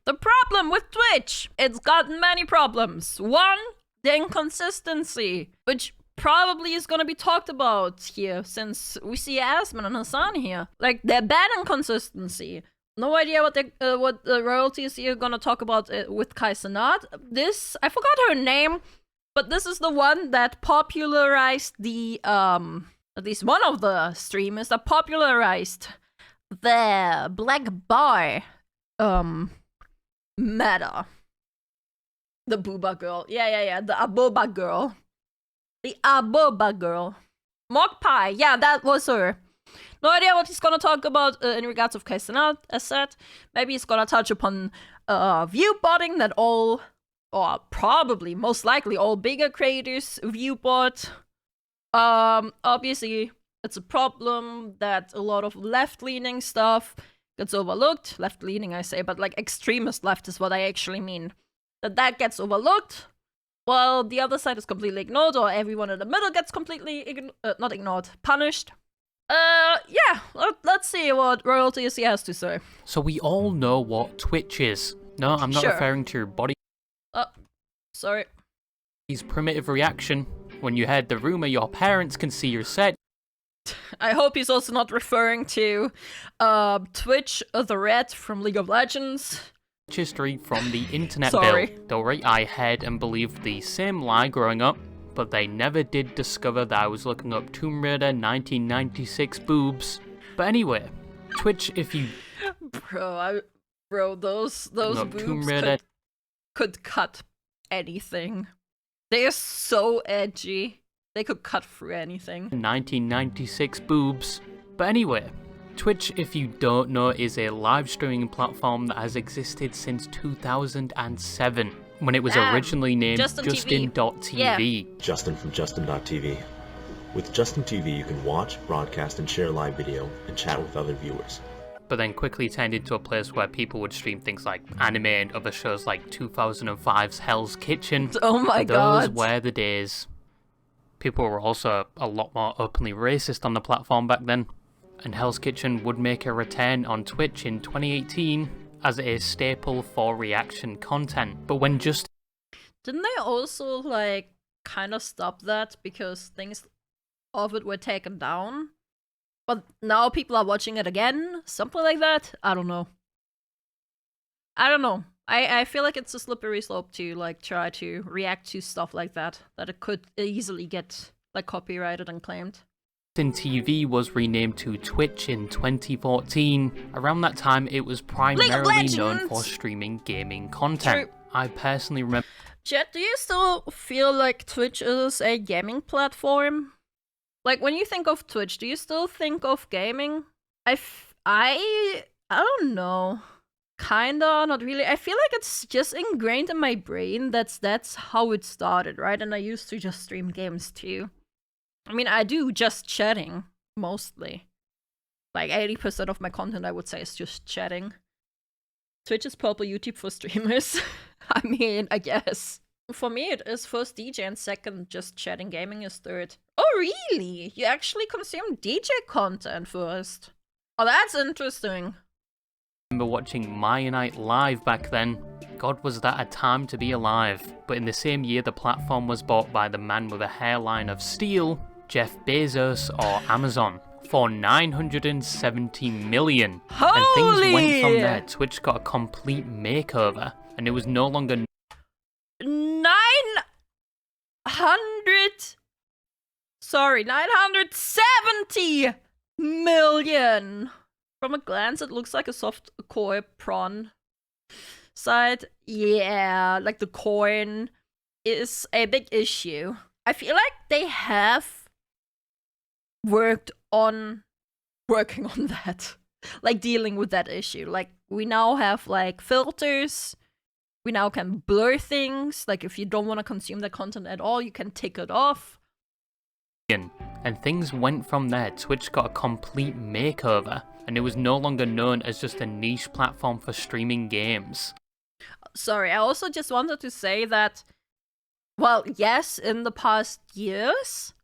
The problem with Twitch, it's got many problems. One, the inconsistency, which probably is gonna be talked about here, since we see Asman and Hassan here. Like, their bad inconsistency. No idea what the royalties here are gonna talk about with Kitsunero. This, I forgot her name, but this is the one that popularized the, at least one of the streamers that popularized the black bar, meta. The booba girl. Yeah. The aboba girl. The aboba girl. Mogpie. Yeah, that was her. No idea what he's gonna talk about in regards of Kitsunero, as said. Maybe he's gonna touch upon viewbotting that all, or probably, most likely, all bigger creators viewbot. Obviously, it's a problem that a lot of left-leaning stuff gets overlooked. Left-leaning, I say, but like extremist left is what I actually mean. That gets overlooked, while the other side is completely ignored, or everyone in the middle gets completely not ignored, punished. Yeah, let's see what royalties he has to say. So we all know what Twitch is. No, I'm not referring to your body. Sorry. His primitive reaction when you heard the rumor your parents can see your set. I hope he's also not referring to Twitch, the Red from League of Legends. History from the internet Sorry. bill. Though right, I heard and believed the same lie growing up, but they never did discover that I was looking up Tomb Raider 1996 boobs. But anyway, Twitch, if you... Bro, those boobs could cut anything. They're so edgy. They could cut through anything. 1996 boobs. But anyway, Twitch, if you don't know, is a live streaming platform that has existed since 2007, when it was originally named Justin.tv. Yeah. Justin from Justin.tv. With Justin TV, you can watch, broadcast, and share live video, and chat with other viewers. But then quickly turned into a place where people would stream things like anime and other shows like 2005's Hell's Kitchen. Oh my god. Those were the days. People were also a lot more openly racist on the platform back then. And Hell's Kitchen would make a return on Twitch in 2018 as a staple for reaction content. But when Didn't they also, like, kind of stop that because things of it were taken down? But now people are watching it again? Something like that? I don't know. I feel like it's a slippery slope to, like, try to react to stuff like that. That it could easily get, like, copyrighted and claimed. TV was renamed to Twitch in 2014. Around that time, it was primarily known for streaming gaming content. True. I personally remember... Chat, do you still feel like Twitch is a gaming platform? Like, when you think of Twitch, do you still think of gaming? I don't know. Kinda, not really. I feel like it's just ingrained in my brain that's how it started, right? And I used to just stream games too. I mean, I do just chatting, mostly. Like, 80% of my content, I would say, is just chatting. Twitch is purple YouTube for streamers. I mean, I guess. For me, it is first DJ and second just chatting. Gaming is third. Oh, really? You actually consume DJ content first? Oh, that's interesting. I remember watching Maya Night Live back then. God, was that a time to be alive. But in the same year, the platform was bought by the man with a hairline of steel, Jeff Bezos, or Amazon, for $970 million. Holy! And things went from there. Twitch got a complete makeover, and it was no longer 970 million. From a glance, it looks like a soft core prawn side. Yeah, like the coin is a big issue. I feel like they have working on that, like dealing with that issue. Like, we now have like filters. We now can blur things. Like, if you don't want to consume the content at all, you can tick it off. And things went from there. Twitch got a complete makeover, and it was no longer known as just a niche platform for streaming games. Sorry, I also just wanted to say that, well, yes, in the past years,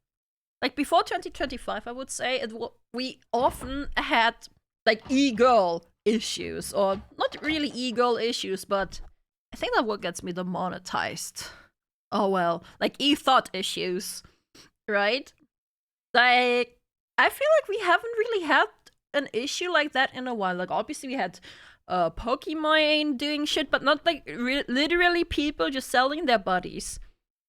like before 2025, I would say, we often had, like, e-girl issues, or not really e-girl issues, but I think that what gets me demonetized. Oh well, like e-thought issues, right? Like, I feel like we haven't really had an issue like that in a while. Like, obviously we had Pokemon doing shit, but not like literally people just selling their bodies.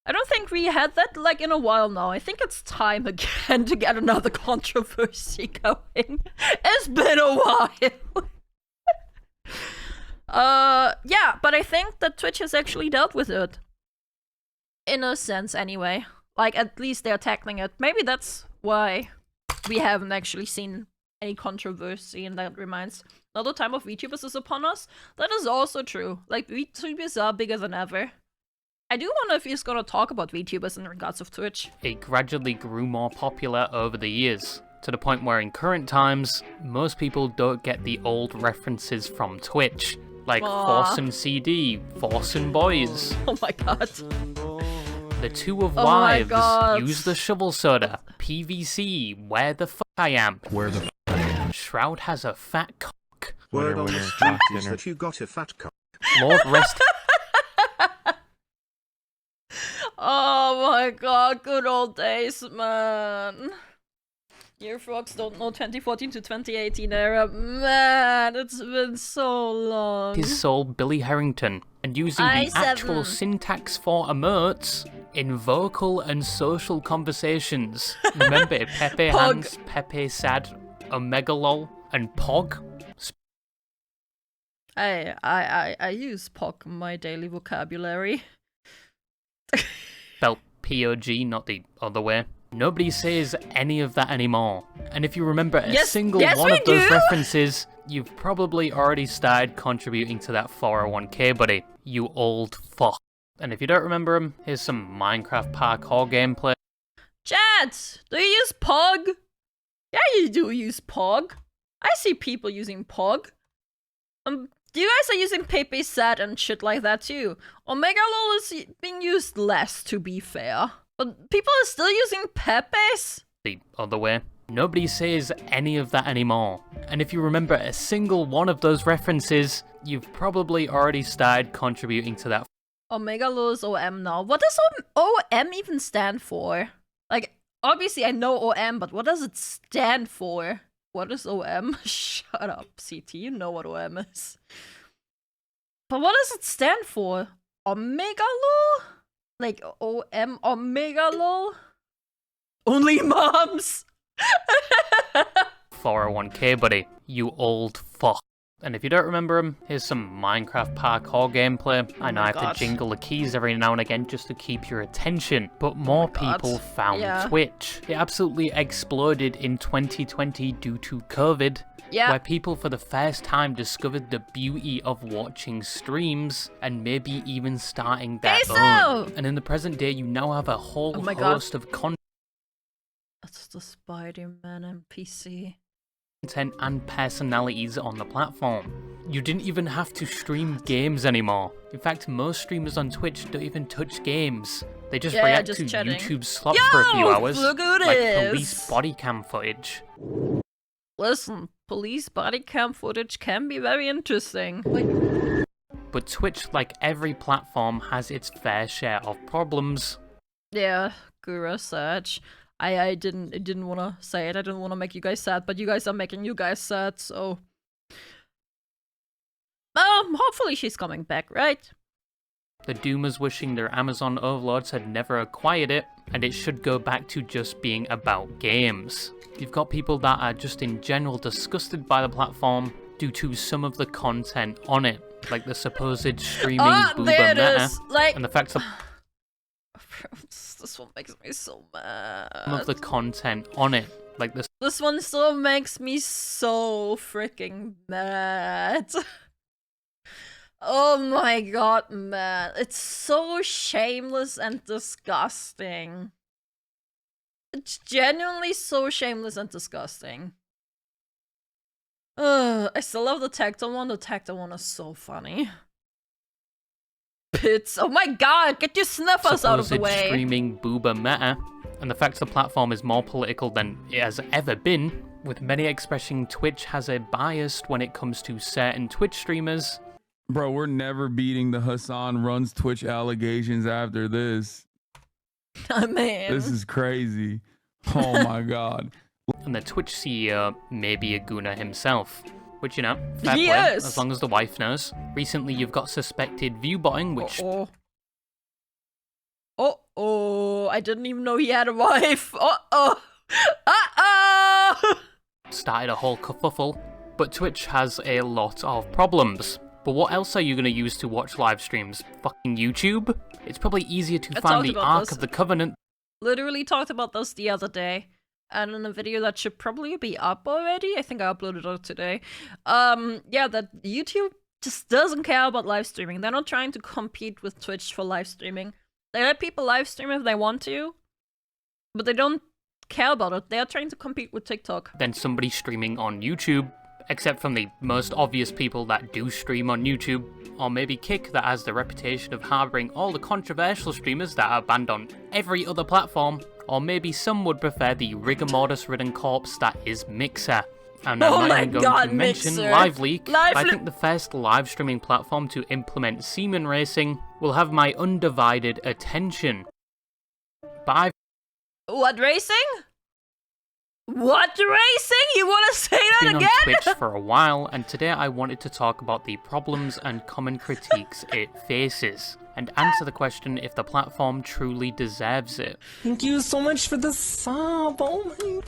I don't think we had that like in a while now. I think it's time again to get another controversy going. It's been a while. Yeah, but I think that Twitch has actually dealt with it. In a sense, anyway. Like, at least they're tackling it. Maybe that's why we haven't actually seen any controversy, and that reminds. Now the time of VTubers is upon us. That is also true. Like, VTubers are bigger than ever. I do wonder if he's gonna talk about VTubers in regards of Twitch. It gradually grew more popular over the years, to the point where in current times, most people don't get the old references from Twitch, like Forsen CD, Forsen Boys. Oh my god. The Two of Wives, Use the Shovel Soda, PVC, Where the Fuck I Am. Where the fuck I am. Shroud has a fat cock. Word on the street is that you got a fat cock. Lord rest. Oh my god, good old days, man. Your frogs don't know 2014 to 2018 era. Man, it's been so long. His soul Billy Harrington, and using the actual syntax for emotes in vocal and social conversations. Remember Pepe Hands, Pepe Sad, Omega Lol, and Pog? I use POG in my daily vocabulary. Spelled P-O-G, not the other way. Nobody says any of that anymore. And if you remember a single one of those references, you've probably already started contributing to that 401k, buddy. You old fuck. And if you don't remember them, here's some Minecraft parkour gameplay. Chat! Do you use POG? Yeah, you do use POG. I see people using POG. You guys are using Pepe Sad and shit like that too. Omega LOL is being used less, to be fair. But people are still using Pepe's? The other way. Nobody says any of that anymore. And if you remember a single one of those references, you've probably already started contributing to that. Omega LOL is OM now. What does OM even stand for? Like, obviously I know OM, but what does it stand for? What is OM? Shut up, CT, you know what OM is. But what does it stand for? Omega LOL? Like OM Omega LOL? Only moms! 401k, buddy. You old fuck. And if you don't remember them, here's some Minecraft parkour gameplay. I know I have to jingle the keys every now and again just to keep your attention, but more people found Twitch. It absolutely exploded in 2020 due to COVID, where people for the first time discovered the beauty of watching streams and maybe even starting their own. And in the present day, you now have a whole host of content. That's the Spider-Man NPC. Content and personalities on the platform. You didn't even have to stream games anymore. In fact, most streamers on Twitch don't even touch games. They just react to YouTube slop for a few hours, like police body cam footage. Listen, police body cam footage can be very interesting. But Twitch, like every platform, has its fair share of problems. Yeah, Gura Sage. I didn't want to say it. I didn't want to make you guys sad, but you guys are making you guys sad, so... hopefully she's coming back, right? The Doomers wishing their Amazon overlords had never acquired it, and it should go back to just being about games. You've got people that are just in general disgusted by the platform due to some of the content on it, like the supposed streaming booba meta, and the fact that... This one makes me so mad. Some of the content on it, like this. This one still makes me so freaking mad. Oh my god, man. It's so shameless and disgusting. It's genuinely so shameless and disgusting. I still love the Tactile one. The Tactile one is so funny. Pits. Oh my god, get your sniffers out of the way. Streaming booba meta, and the fact the platform is more political than it has ever been, with many expressing Twitch has a bias when it comes to certain Twitch streamers. Bro, we're never beating the Hassan runs Twitch allegations after this. Oh, man. This is crazy. Oh my god. And the Twitch CEO may be a gooner himself. Which, you know, fair play, Yes. as long as the wife knows. Recently, you've got suspected viewbotting, which Uh-oh, I didn't even know he had a wife. Uh-oh. Uh-oh. started a whole kerfuffle. But Twitch has a lot of problems. But what else are you going to use to watch live streams? Fucking YouTube? It's probably easier to find the Ark of the Covenant. Literally talked about this the other day. And in a video that should probably be up already. I think I uploaded it today. Yeah, that YouTube just doesn't care about live streaming. They're not trying to compete with Twitch for live streaming. They let people live stream if they want to, but they don't care about it. They are trying to compete with TikTok. Then somebody streaming on YouTube, except from the most obvious people that do stream on YouTube, or maybe Kick, that has the reputation of harboring all the controversial streamers that are banned on every other platform, or maybe some would prefer the rigor mortis-ridden corpse that is Mixer. And I'm not even going to mention LiveLeak. I think the first live streaming platform to implement semen racing will have my undivided attention. But What racing? What racing? You want to say that been again? on Twitch for a while, and today I wanted to talk about the problems and common critiques it faces, and answer the question if the platform truly deserves it. Thank you so much for the sub. Oh my...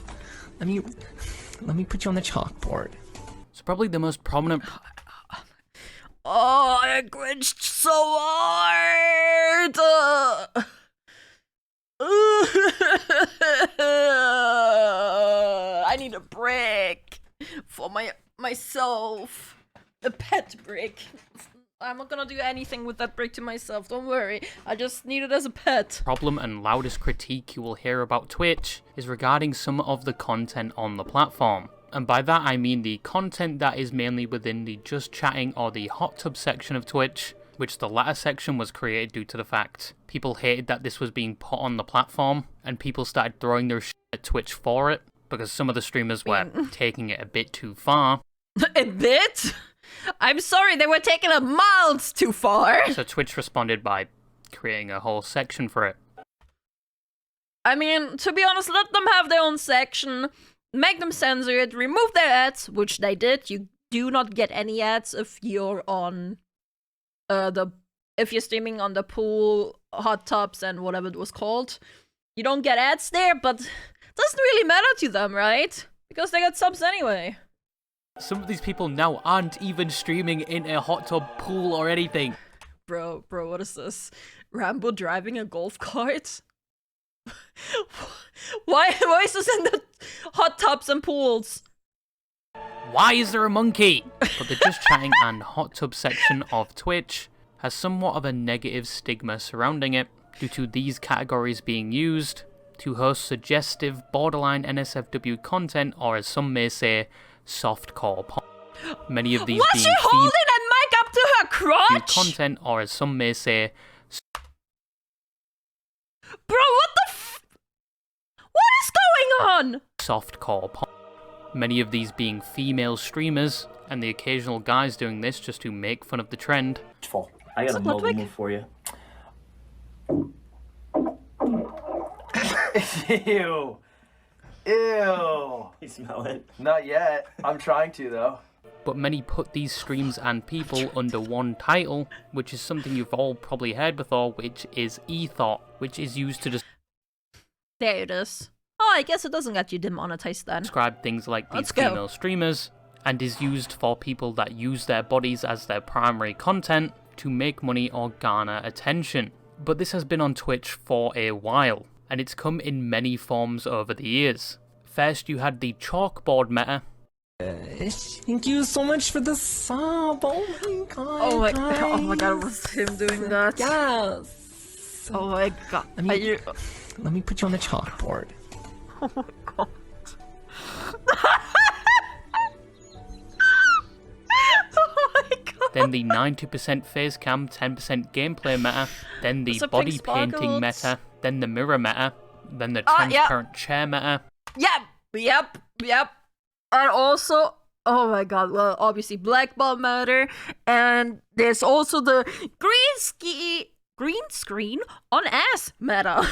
Let me put you on the chalkboard. So probably the most prominent... Oh, I cringed so hard! I need a break for myself. A pet break. I'm not gonna do anything with that break to myself, don't worry. I just need it as a pet. Problem and loudest critique you will hear about Twitch is regarding some of the content on the platform. And by that I mean the content that is mainly within the just chatting or the hot tub section of Twitch, which the latter section was created due to the fact people hated that this was being put on the platform, and people started throwing their shit at Twitch for it, because some of the streamers were taking it a bit too far. A bit? I'm sorry, they were taking it miles too far. So Twitch responded by creating a whole section for it. I mean, to be honest, let them have their own section, make them censor it, remove their ads, which they did. You do not get any ads if you're on if you're streaming on the pool, hot tubs, and whatever it was called. You don't get ads there, but it doesn't really matter to them, right? Because they got subs anyway. Some of these people now aren't even streaming in a hot tub, pool, or anything. Bro, what is this? Rambo driving a golf cart? Why is this in the hot tubs and pools? Why is there a monkey? But the just chatting and hot tub section of Twitch has somewhat of a negative stigma surrounding it, due to these categories being used to host suggestive, borderline NSFW content, or as some may say, softcore porn. Many of these Was being she holding that mic up to her crotch? content, or as some may say, bro, what the what is going on? Softcore porn. Many of these being female streamers, and the occasional guys doing this just to make fun of the trend. I got a mobile move for you. Ew. Ew. You smell it? Not yet. I'm trying to, though. But many put these streams and people under one title, which is something you've all probably heard before, which is ethos, which is used to There it is. Oh, I guess it doesn't get you demonetized then. describe things like these Let's go. female streamers, and is used for people that use their bodies as their primary content to make money or garner attention. But this has been on Twitch for a while, and it's come in many forms over the years. First you had the chalkboard meta. Thank you so much for the sub. Oh my god. Oh my god, it was him doing that. Yes. Oh my god. Let me put you on the chalkboard. Oh my god. Oh my god. Then the 90% face cam, 10% gameplay meta, then the So body pink painting sparkles. meta, then the mirror meta, then the transparent chair meta. Yep. And also, oh my god, well, obviously Black Ball Murder, and there's also the green screen on ass meta.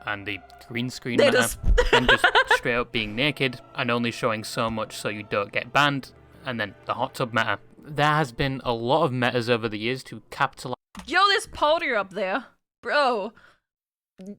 And the green screen They meta, just- and just straight up being naked and only showing so much so you don't get banned, and then the hot tub meta. There has been a lot of metas over the years to capitalize Yo, there's powder up there. Bro.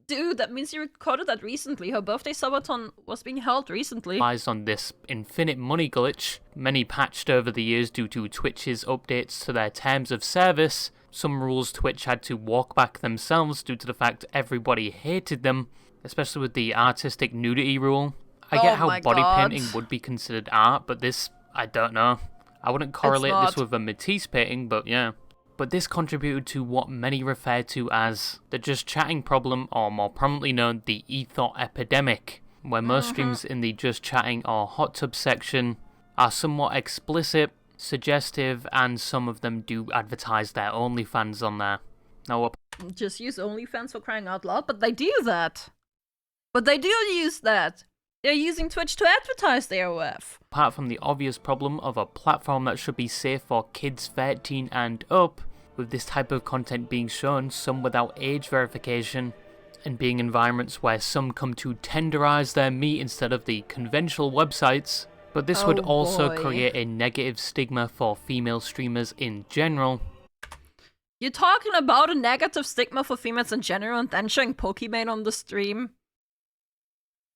Dude, that means you recorded that recently. Her birthday subathon was being held recently. on this infinite money glitch, many patched over the years due to Twitch's updates to their terms of service. Some rules Twitch had to walk back themselves due to the fact everybody hated them, especially with the artistic nudity rule. I get how body painting would be considered art, but this, I don't know. I wouldn't correlate this with a Matisse painting, but yeah. But this contributed to what many refer to as the just chatting problem, or more prominently known, the ethot epidemic, where most streams in the just chatting or hot tub section are somewhat explicit, suggestive, and some of them do advertise their OnlyFans on there. Now, Just use OnlyFans for crying out loud, but they do that. But they do use that. They're using Twitch to advertise their OF. apart from the obvious problem of a platform that should be safe for kids 13 and up, with this type of content being shown, some without age verification, and being environments where some come to tenderize their meat instead of the conventional websites. But this would also create a negative stigma for female streamers in general. You're talking about a negative stigma for females in general and then showing Pokimane on the stream?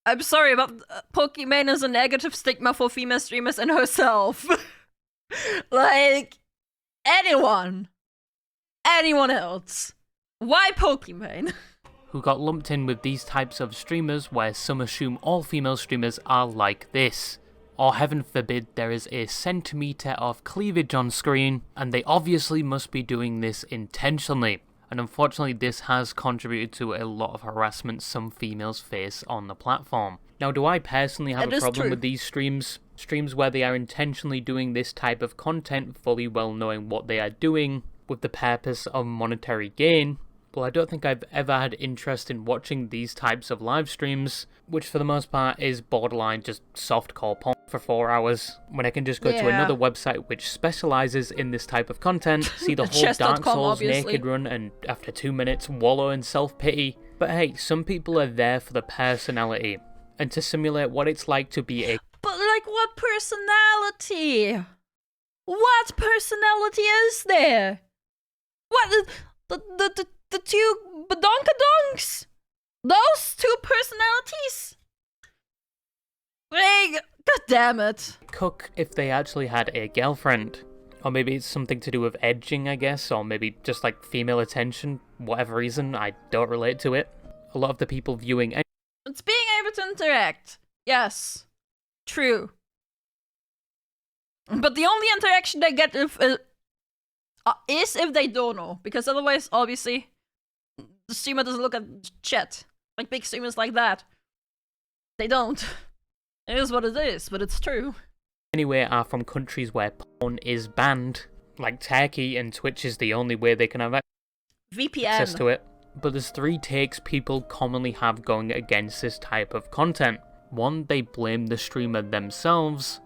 I'm sorry, but Pokimane is a negative stigma for female streamers and herself. Like, anyone else. Why Pokimane? Who got lumped in with these types of streamers where some assume all female streamers are like this. Or heaven forbid there is a centimetre of cleavage on screen, and they obviously must be doing this intentionally. And unfortunately this has contributed to a lot of harassment some females face on the platform. Now, do I personally have a problem with these streams? Streams where they are intentionally doing this type of content, fully well knowing what they are doing, with the purpose of monetary gain? Well, I don't think I've ever had interest in watching these types of live streams, which for the most part is borderline just softcore porn for 4 hours, when I can just go to another website which specializes in this type of content, see the whole Dark Souls naked run, and after 2 minutes wallow in self-pity. But hey, some people are there for the personality, and to simulate what it's like to be a— But like, what personality? What personality is there? What, the two badonkadonks? Those two personalities? Like, god damn it. cook if they actually had a girlfriend. Or maybe it's something to do with edging, I guess, or maybe just like female attention, whatever reason, I don't relate to it. A lot of the people viewing— It's being able to interact. Yes. True. But the only interaction they get is if they don't know. Because otherwise, obviously, the streamer doesn't look at chat. Like big streamers like that. They don't. It is what it is, but it's true. anyway are from countries where porn is banned, like Turkey, and Twitch is the only way they can have VPN. access to it. But there's 3 takes people commonly have going against this type of content. 1, they blame the streamer themselves,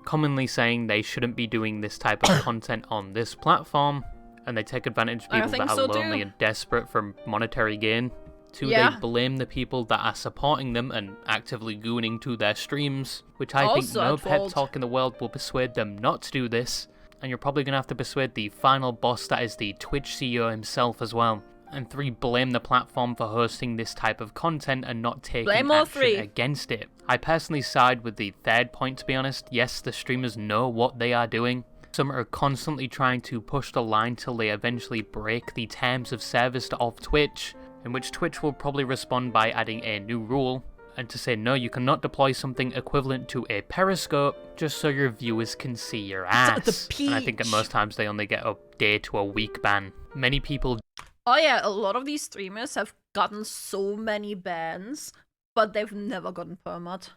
commonly saying they shouldn't be doing this type of content on this platform, and they take advantage of people that are lonely and desperate for monetary gain. 2, they blame the people that are supporting them and actively gooning to their streams, which I think no pep talk in the world will persuade them not to do this, and you're probably going to have to persuade the final boss that is the Twitch CEO himself as well. And 3, blame the platform for hosting this type of content and not taking action against it. I personally side with the 3rd point, to be honest. Yes, the streamers know what they are doing. Some are constantly trying to push the line till they eventually break the terms of service of Twitch, in which Twitch will probably respond by adding a new rule, and to say no, you cannot deploy something equivalent to a periscope just so your viewers can see your ass. And I think at most times they only get a day to a week ban. Many people— Oh yeah, a lot of these streamers have gotten so many bans, but they've never gotten permat.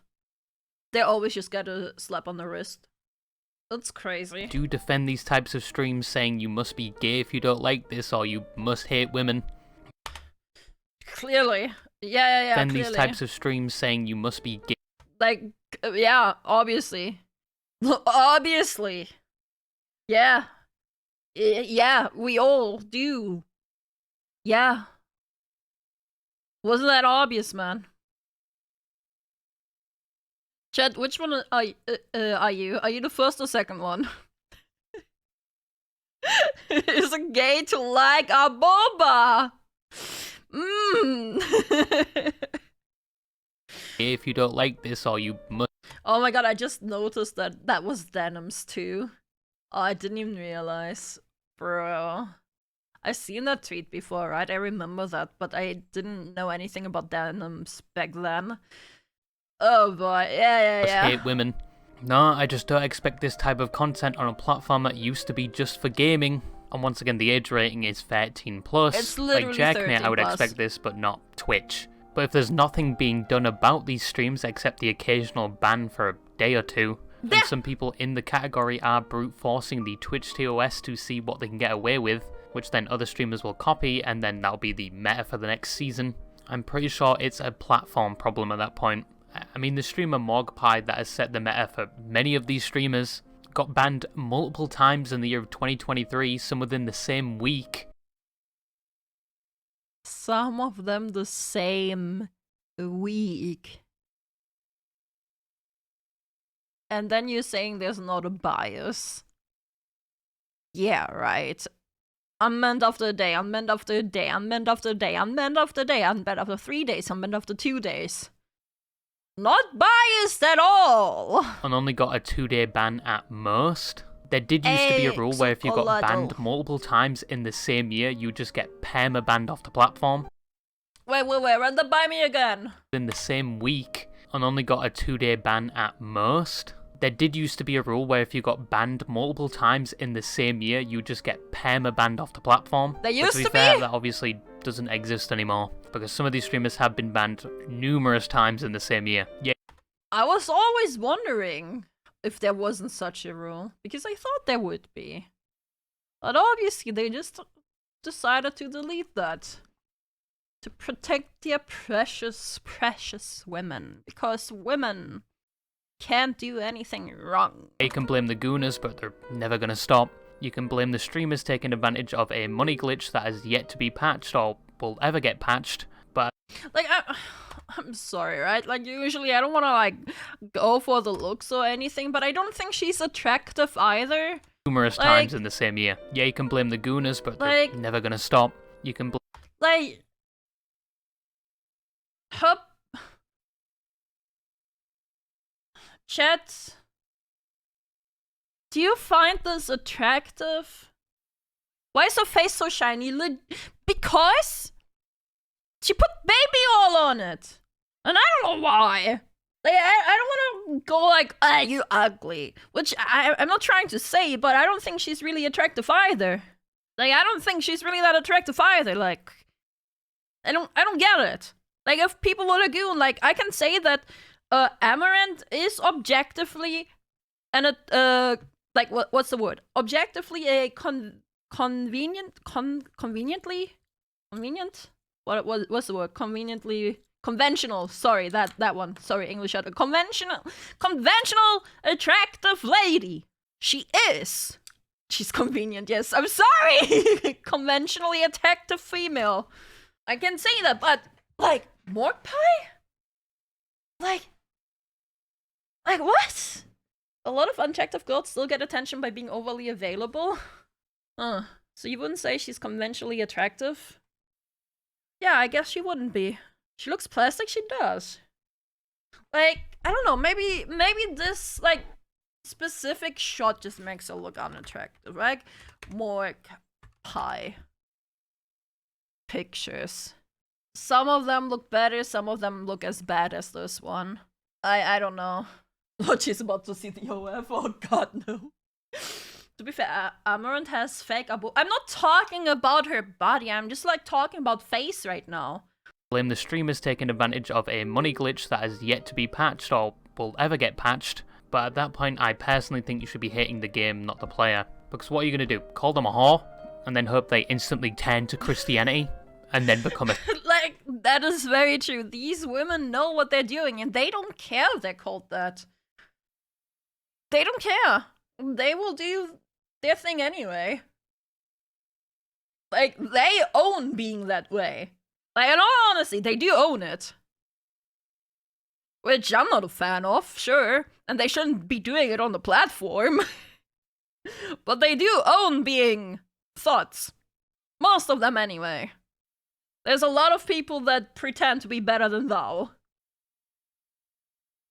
They always just get a slap on the wrist. That's crazy. do defend these types of streams, saying you must be gay if you don't like this, or you must hate women. Clearly. Yeah, Defend clearly. these types of streams, saying you must be gay. Like, yeah, obviously. Obviously. Yeah. Yeah, we all do. Yeah. Wasn't that obvious, man? Chad, which one are you? Are you the first or second one? Is it gay to like a boba? If you don't like this, or you must. Oh my god, I just noticed that was denims too. Oh, I didn't even realize. Bro. I've seen that tweet before, right? I remember that, but I didn't know anything about denims back then. Oh boy, yeah. Hate women. No, I just don't expect this type of content on a platform that used to be just for gaming. And once again, the age rating is 13 plus. It's literally like Jackmate, I would 13+. expect this, but not Twitch. But if there's nothing being done about these streams except the occasional ban for a day or two, then some people in the category are brute forcing the Twitch TOS to see what they can get away with, which then other streamers will copy, and then that'll be the meta for the next season. I'm pretty sure it's a platform problem at that point. I mean, the streamer Mogpie that has set the meta for many of these streamers got banned multiple times in the year of 2023, some within the same week. Some of them the same week. And then you're saying there's not a bias. Yeah, right. Unbanned after a day, unbanned after a day, unbanned after a day, unbanned after a day, unbanned after 3 days, unbanned after 2 days. Not biased at all! And only got a 2-day ban at most. There did used to be a rule where if you got banned multiple times in the same year, you just get perma-banned off the platform. Wait, run that by me again. In the same week, and only got a 2-day ban at most. There did used to be a rule where if you got banned multiple times in the same year, you just get perma-banned off the platform. There used to be to fair, be? that obviously doesn't exist anymore, because some of these streamers have been banned numerous times in the same year. Yeah. I was always wondering if there wasn't such a rule, because I thought there would be. But obviously they just decided to delete that. To protect their precious, precious women. Because women can't do anything wrong. You can blame the gooners, but they're never gonna stop. You can blame the streamers taking advantage of a money glitch that has yet to be patched or will ever get patched, but... Like, I'm sorry, right? Like, usually I don't want to, like, go for the looks or anything, but I don't think she's attractive either. Numerous times in the same year. Yeah, you can blame the gooners, but they're never gonna stop. You can like... Hup. Chat. Do you find this attractive? Why is her face so shiny? Because she put baby oil on it. And I don't know why. Like, I don't want to go like, ah, you ugly. Which I'm not trying to say, but I don't think she's really attractive either. Like, I don't think she's really that attractive either. Like, I don't get it. Like, if people would agree, like, I can say that Amaranth is objectively like, what's the word? Objectively a convenient? What's the word? Conventional. Sorry, that one. Sorry, English. Conventional, attractive lady. She is. She's convenient. Yes, I'm sorry. Conventionally attractive female. I can say that, but like Morpie? Like what? A lot of unattractive girls still get attention by being overly available? So you wouldn't say she's conventionally attractive? Yeah, I guess she wouldn't be. She looks plastic, she does. Like, I don't know, maybe this, like, specific shot just makes her look unattractive, right? More pie pictures. Some of them look better, some of them look as bad as this one. I don't know. What, she's about to see the OF? Oh god, no. To be fair, Amaranth has fake abo- I'm not talking about her body, I'm just like talking about face right now. Blame the streamers taking advantage of a money glitch that has yet to be patched or will ever get patched, but at that point I personally think you should be hating the game, not the player. Because what are you going to do? Call them a whore? And then hope they instantly turn to Christianity? And then become a... Like, that is very true. These women know what they're doing and they don't care if they're called that. they don't care. They will do their thing anyway. Like, they own being that way. Like, in all honesty, they do own it. Which I'm not a fan of, sure. And they shouldn't be doing it on the platform. But they do own being thoughts. Most of them anyway. There's a lot of people that pretend to be better than thou.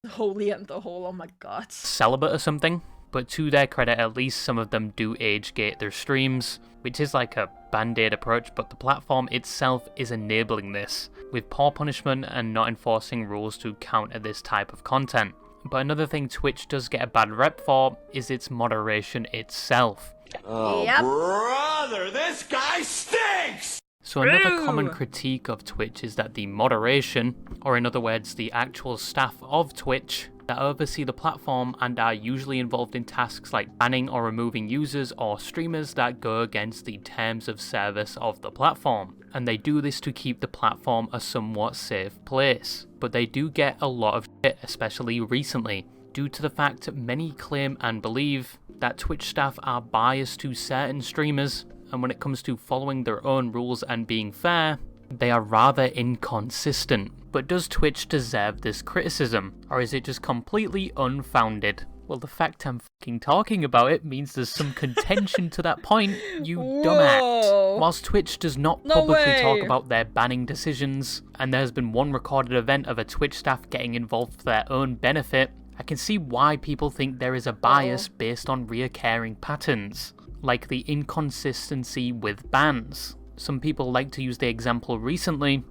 The holy and the whole, oh my god. Celibate or something, but to their credit, at least some of them do age gate their streams, which is like a band-aid approach, but the platform itself is enabling this, with poor punishment and not enforcing rules to counter this type of content. But another thing Twitch does get a bad rep for is its moderation itself. Oh, Yep. brother, this guy stinks! So another common critique of Twitch is that the moderation, or in other words, the actual staff of Twitch, that oversee the platform and are usually involved in tasks like banning or removing users or streamers that go against the terms of service of the platform. And they do this to keep the platform a somewhat safe place. But they do get a lot of shit, especially recently, due to the fact many claim and believe that Twitch staff are biased to certain streamers, and when it comes to following their own rules and being fair, they are rather inconsistent. But does Twitch deserve this criticism, or is it just completely unfounded? Well, the fact I'm fucking talking about it means there's some contention to that point, you dumb act. Whilst Twitch does not publicly talk about their banning decisions, and there's been one recorded event of a Twitch staff getting involved for their own benefit, I can see why people think there is a bias based on reoccurring patterns, like the inconsistency with bans. Some people like to use the example recently.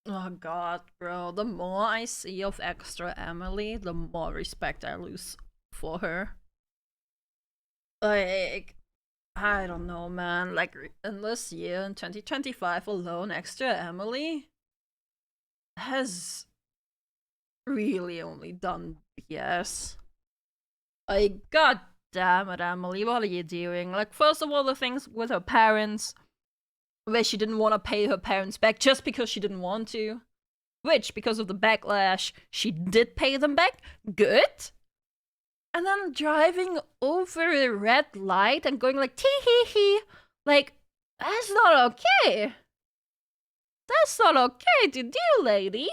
Oh god, bro, the more I see of Extra Emily, the more respect I lose for her. Like, I don't know, man. Like, in this year, in 2025 alone, Extra Emily has really only done BS. Like, god damn it, Emily, what are you doing? Like, first of all, the things with her parents, where she didn't want to pay her parents back just because she didn't want to. Which, because of the backlash, she did pay them back. Good. And then driving over a red light and going like, tee hee hee. Like, that's not okay. That's not okay to do, lady.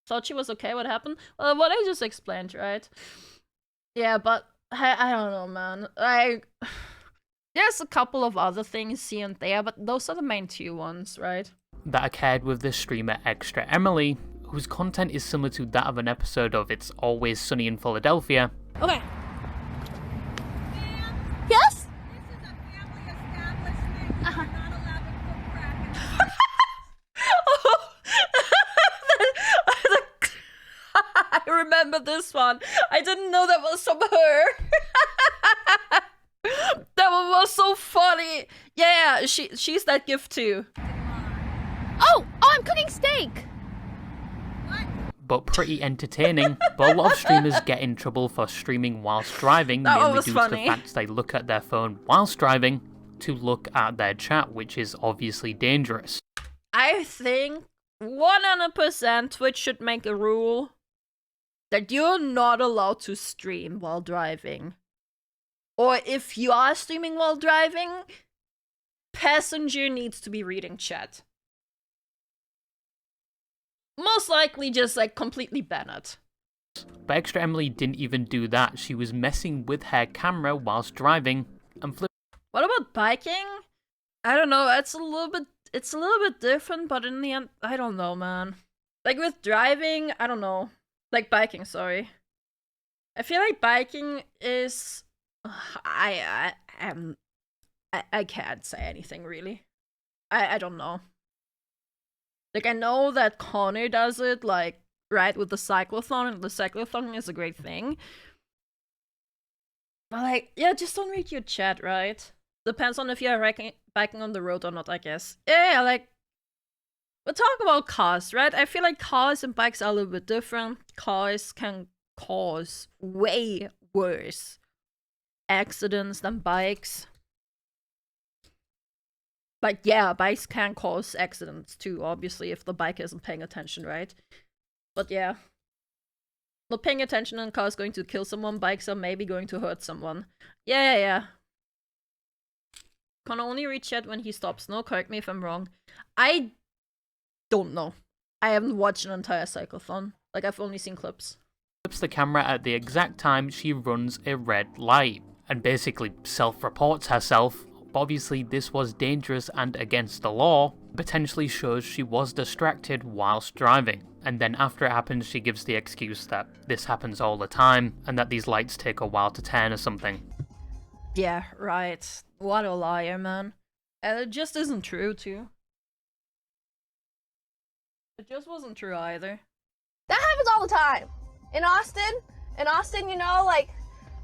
Thought she was okay, what happened? Well, what I just explained, right? Yeah, but I don't know, man. There's a couple of other things here and there, but those are the main two ones, right? That occurred with the streamer Extra Emily, whose content is similar to that of an episode of It's Always Sunny in Philadelphia. Okay. Yes? This is a family establishment. You're not allowed to cook crack. I remember this one. I didn't know that was from her. That one was so funny. Yeah, she's that gift too. Oh, I'm cooking steak. But pretty entertaining. But a lot of streamers get in trouble for streaming whilst driving, That one mainly was due to funny. the fact they look at their phone whilst driving to look at their chat, which is obviously dangerous. I think 100% Twitch should make a rule that you're not allowed to stream while driving. Or if you are streaming while driving, passenger needs to be reading chat. Most likely just like completely ban it. But Extra Emily didn't even do that. She was messing with her camera whilst driving and What about biking? I don't know, it's a little bit different, but in the end, I don't know, man. Like with driving, I don't know. Like biking, sorry. I feel like biking is I can't say anything really. I don't know. Like I know that Connor does it, like right with the cyclothon, and the cyclothon is a great thing. But like, yeah, just don't read your chat, right? Depends on if you're biking on the road or not, I guess. Yeah, like we're talking about cars, right? I feel like cars and bikes are a little bit different. Cars can cause way worse accidents than bikes. Like, yeah, bikes can cause accidents too, obviously, if the bike isn't paying attention, right? But yeah. Not paying attention in car is going to kill someone, bikes are maybe going to hurt someone. Yeah. Can only reach chat when he stops. No, correct me if I'm wrong. I don't know. I haven't watched an entire cyclothon. Like, I've only seen clips. Flips the camera at the exact time she runs a red light, and basically self-reports herself. Obviously, this was dangerous and against the law. Potentially shows she was distracted whilst driving. And then after it happens, she gives the excuse that this happens all the time, and that these lights take a while to turn or something. Yeah, right. What a liar, man. And it just isn't true, too. It just wasn't true either. That happens all the time. In Austin, you know, like,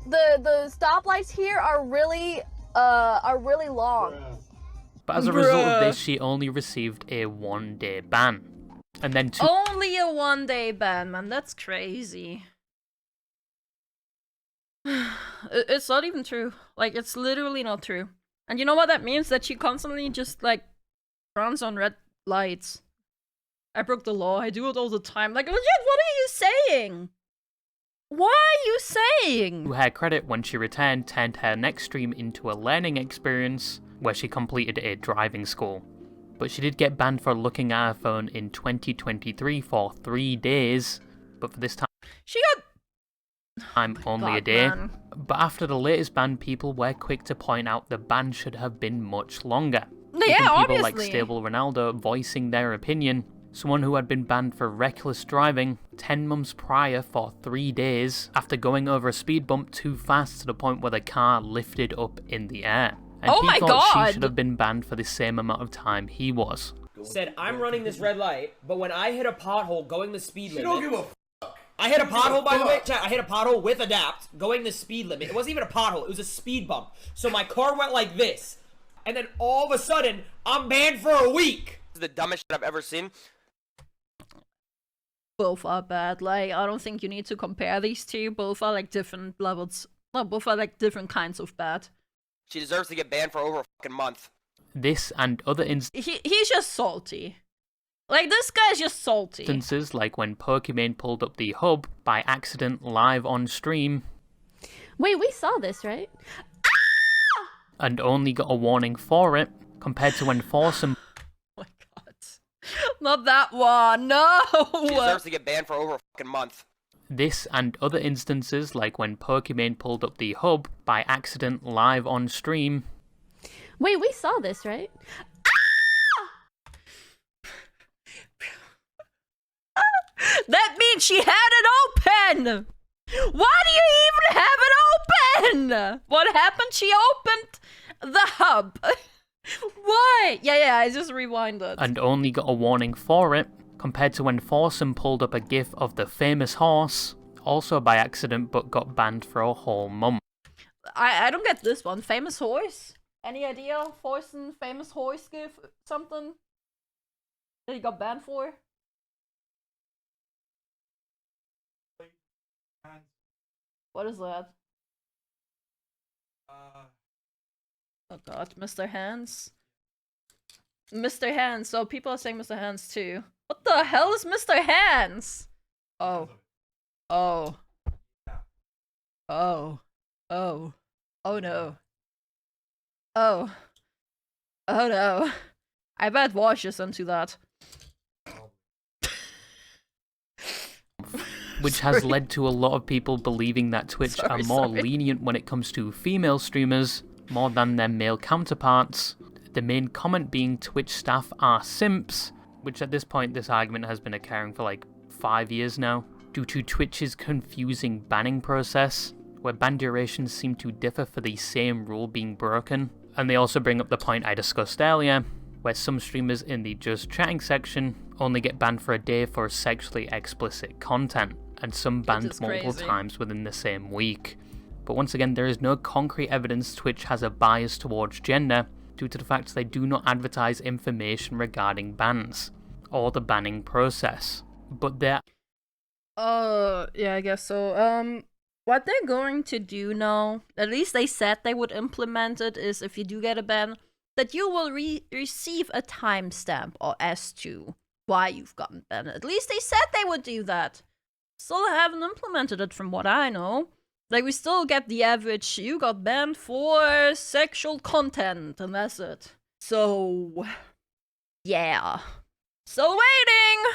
the stoplights here are really long. But as a result of this, she only received a 1-day ban. And then only a 1-day ban, man. That's crazy. It's not even true. Like, it's literally not true. And you know what that means? That she constantly just, like, runs on red lights. I broke the law. I do it all the time. Like, legit, what are you saying? What are you saying? To her credit, when she returned, turned her next stream into a learning experience where she completed a driving school. But she did get banned for looking at her phone in 2023 for 3 days. But for this time, she got only a day. Man. But after the latest ban, people were quick to point out the ban should have been much longer. Yeah, even people obviously. Like Stable Ronaldo voicing their opinion. Someone who had been banned for reckless driving 10 months prior for 3 days after going over a speed bump too fast to the point where the car lifted up in the air. And oh he my thought God. she should have been banned for the same amount of time he was. Said, I'm running this red light, but when I hit a pothole going the speed limit... don't give a fuck. I hit a pothole, by the way, chat, I hit a pothole with adapt, going the speed limit. It wasn't even a pothole, it was a speed bump. So my car went like this, and then all of a sudden, I'm banned for a week. This is the dumbest shit I've ever seen. Both are bad. Like, I don't think you need to compare these two. Both are like different levels. No, both are like different kinds of bad. She deserves to get banned for over a fucking month. This and other He's just salty. Like, this guy's just salty. Instances like when Pokimane pulled up the hub by accident live on stream. Wait, we saw this, right? And only got a warning for it, compared to when Foursome... Oh my God. Not that one, no! She deserves to get banned for over a fucking month. This and other instances like when Pokimane pulled up the hub by accident live on stream. Wait, we saw this, right? That means she had it open! Why do you even have it open? What happened? She opened the hub. Why? Yeah, I just rewinded. And only got a warning for it, compared to when Foursome pulled up a gif of the famous horse, also by accident but got banned for a whole month. I don't get this one. Famous horse? Any idea? Foursome, famous horse gif? Something that he got banned for? What is that? Oh God, Mr. Hands? Mr. Hands, so people are saying Mr. Hands too. What the hell is Mr. Hands? Oh. Oh. Oh. Oh. Oh no. Oh. Oh no. I bet Wash is into that. Which has led to a lot of people believing that Twitch are more lenient when it comes to female streamers, more than their male counterparts. The main comment being Twitch staff are simps, which at this point this argument has been occurring for like 5 years now, due to Twitch's confusing banning process, where ban durations seem to differ for the same rule being broken. And they also bring up the point I discussed earlier, where some streamers in the just chatting section only get banned for a day for sexually explicit content, and some banned multiple times within the same week. But once again, there is no concrete evidence Twitch has a bias towards gender, due to the fact they do not advertise information regarding bans, or the banning process. But they're... yeah, I guess so. What they're going to do now, at least they said they would implement it, is if you do get a ban, that you will receive a timestamp or as to why you've gotten banned. At least they said they would do that. still haven't implemented it from what I know. Like, we still get the average, you got banned for sexual content, and that's it. So, yeah. Still waiting!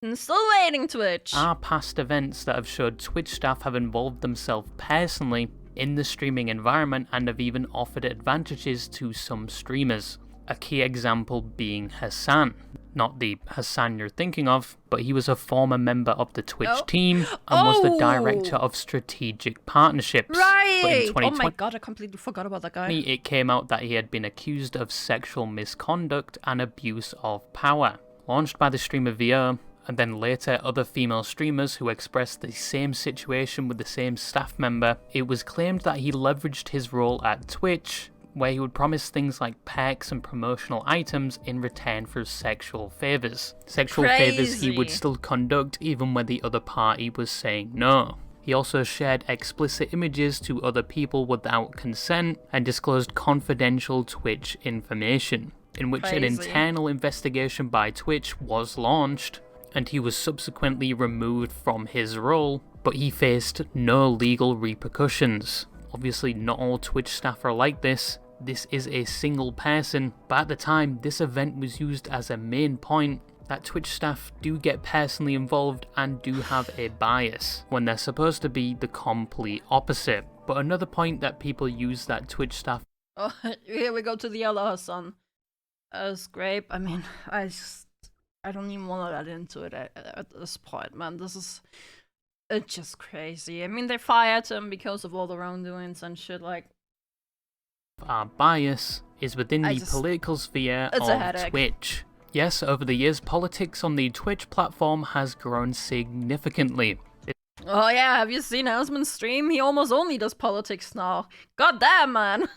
And still waiting, Twitch. Are past events that have showed Twitch staff have involved themselves personally in the streaming environment and have even offered advantages to some streamers. A key example being Hassan. Not the Hassan you're thinking of, but he was a former member of the Twitch team and was the director of strategic partnerships. Right! But in Oh my god, I completely forgot about that guy. It came out that he had been accused of sexual misconduct and abuse of power. Launched by the streamer VO, and then later other female streamers who expressed the same situation with the same staff member, it was claimed that he leveraged his role at Twitch, where he would promise things like perks and promotional items in return for sexual favours. Sexual favours he would still conduct even when the other party was saying no. He also shared explicit images to other people without consent and disclosed confidential Twitch information, in which an internal investigation by Twitch was launched, and he was subsequently removed from his role, but he faced no legal repercussions. Obviously, not all Twitch staff are like this. This is a single person, but at the time, this event was used as a main point that Twitch staff do get personally involved and do have a bias, when they're supposed to be the complete opposite. But another point that people use that Twitch staff... Oh, here we go to the other Hassan. That's great. I mean, I don't even want to get into it at this point, man. It's just crazy. I mean, they fired him because of all the wrongdoings and shit, like... Our bias is within the political sphere of Twitch. Yes, over the years, politics on the Twitch platform has grown significantly. Oh yeah, have you seen Houseman's stream? He almost only does politics now. God damn, man!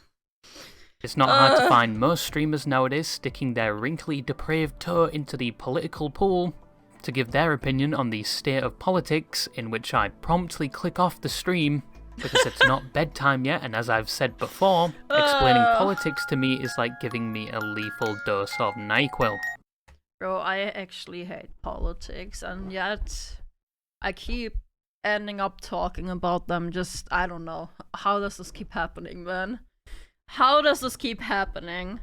It's not hard to find most streamers nowadays sticking their wrinkly, depraved toe into the political pool to give their opinion on the state of politics, in which I promptly click off the stream because it's not bedtime yet, and as I've said before, explaining politics to me is like giving me a lethal dose of NyQuil. Bro, I actually hate politics, and yet I keep ending up talking about them. Just, I don't know. How does this keep happening, man? How does this keep happening?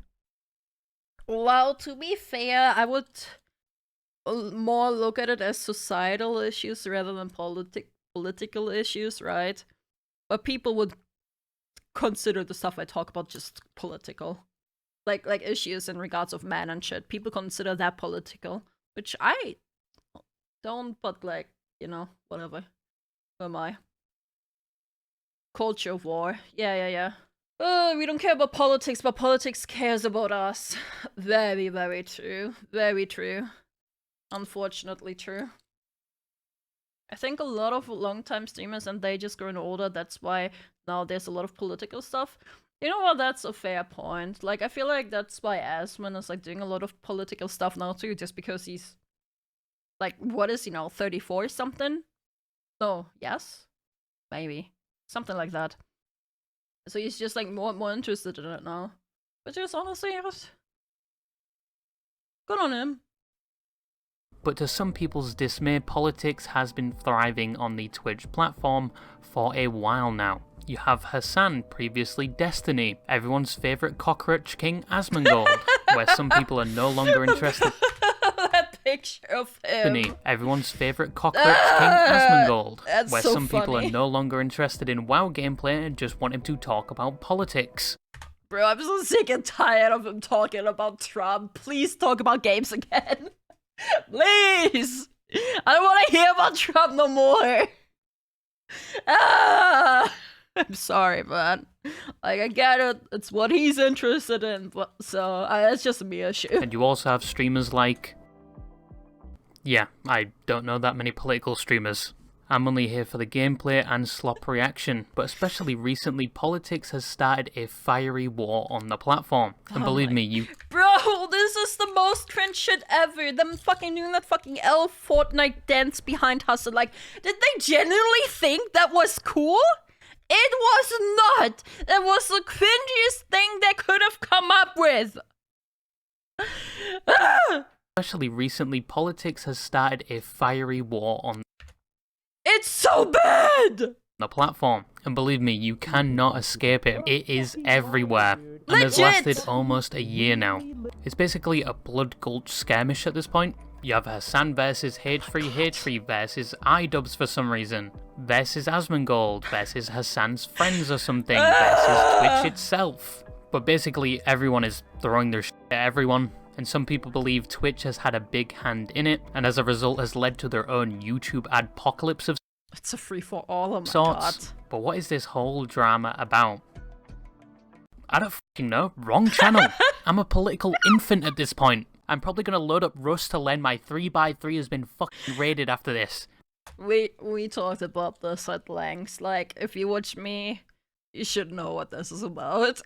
Well, to be fair, I would more look at it as societal issues rather than political issues, right? But people would consider the stuff I talk about just political. Like issues in regards of man and shit. People consider that political. Which I don't, but like, you know, whatever. Who am I? Culture of war. Yeah. We don't care about politics, but politics cares about us. Very, very true. Very true. Unfortunately true. I think a lot of long-time streamers, and they just grown older, that's why now there's a lot of political stuff. You know what, that's a fair point. Like, I feel like that's why Asman is like doing a lot of political stuff now too, just because he's like, what is he now, 34 something? No, yes? Maybe. Something like that. So he's just like more interested in it now. Which is honestly just good on him. But to some people's dismay, politics has been thriving on the Twitch platform for a while now. You have Hassan, previously Destiny, everyone's favourite cockroach king Asmongold, where some people are no longer interested. That picture of him. Everyone's favourite cockroach king Asmongold, That's where so some people are funny. no longer interested in WoW gameplay and just want him to talk about politics. Bro, I'm so sick and tired of him talking about Trump. Please talk about games again. Please! I don't want to hear about Trump no more. I'm sorry, man. Like, I get it. It's what he's interested in. But, so, it's just me issue. And you also have streamers like... Yeah, I don't know that many political streamers. I'm only here for the gameplay and slop reaction, but especially recently, politics has started a fiery war on the platform. And believe me, you... Bro, this is the most cringe shit ever. Them fucking doing that fucking elf Fortnite dance behind Hustle. Like, did they genuinely think that was cool? It was not. That was the cringiest thing they could have come up with. Especially recently, politics has started a fiery war on... It It's so bad! The platform, and believe me, you cannot escape it. It is everywhere, and has Legit! lasted almost a year now. It's basically a blood gulch skirmish at this point. You have Hassan versus H3 versus iDubbbz for some reason, versus Asmongold versus Hassan's friends or something, versus Twitch itself. But basically everyone is throwing their shit at everyone, and some people believe Twitch has had a big hand in it, and as a result has led to their own YouTube adpocalypse of It's a free-for-all, oh my sorts. god. But what is this whole drama about? I don't fucking know. Wrong channel. I'm a political infant at this point. I'm probably gonna load up Rust to learn my 3x3 has been fucking raided after this. We talked about this at length. Like, if you watch me, you should know what this is about.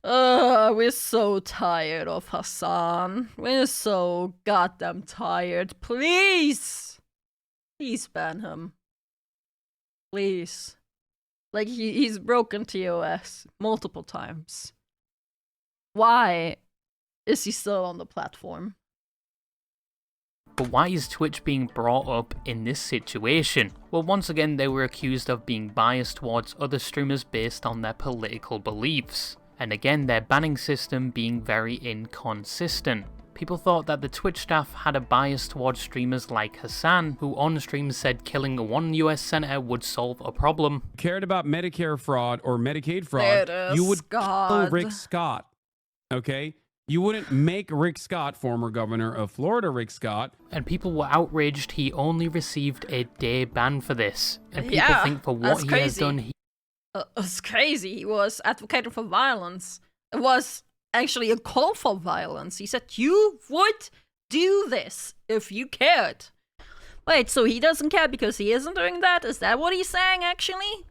We're so tired of Hassan. We're so goddamn tired. Please! Please ban him. Please. Like, he's broken TOS multiple times. Why is he still on the platform? But why is Twitch being brought up in this situation? Well, once again, they were accused of being biased towards other streamers based on their political beliefs. And again, their banning system being very inconsistent. People thought that the Twitch staff had a bias towards streamers like Hassan, who on stream said killing one US senator would solve a problem. Cared about Medicare fraud or Medicaid fraud, you would kill Rick Scott. Okay? You wouldn't make Rick Scott, former governor of Florida Rick Scott. And people were outraged he only received a day ban for this. And people think for what he has done, he... It's crazy. He was advocating for violence. It was actually a call for violence. He said, you would do this if you cared. Wait, so he doesn't care because he isn't doing that? Is that what he's saying, actually?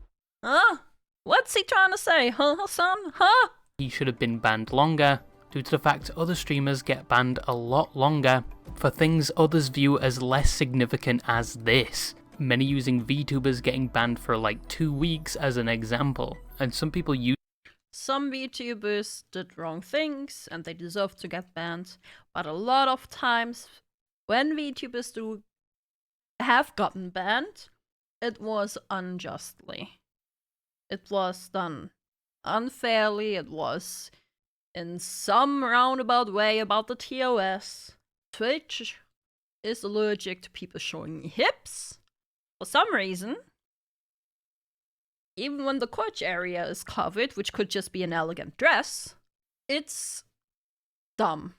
Huh? What's he trying to say, huh, Hassan? Huh? He should have been banned longer, due to the fact other streamers get banned a lot longer for things others view as less significant as this. Many using VTubers getting banned for like 2 weeks as an example, and some people use some VTubers did wrong things and they deserve to get banned, but a lot of times when VTubers have gotten banned, it was unjustly. It was done unfairly, it was in some roundabout way about the TOS. Twitch is allergic to people showing hips for some reason. Even when the crotch area is covered, which could just be an elegant dress, it's dumb.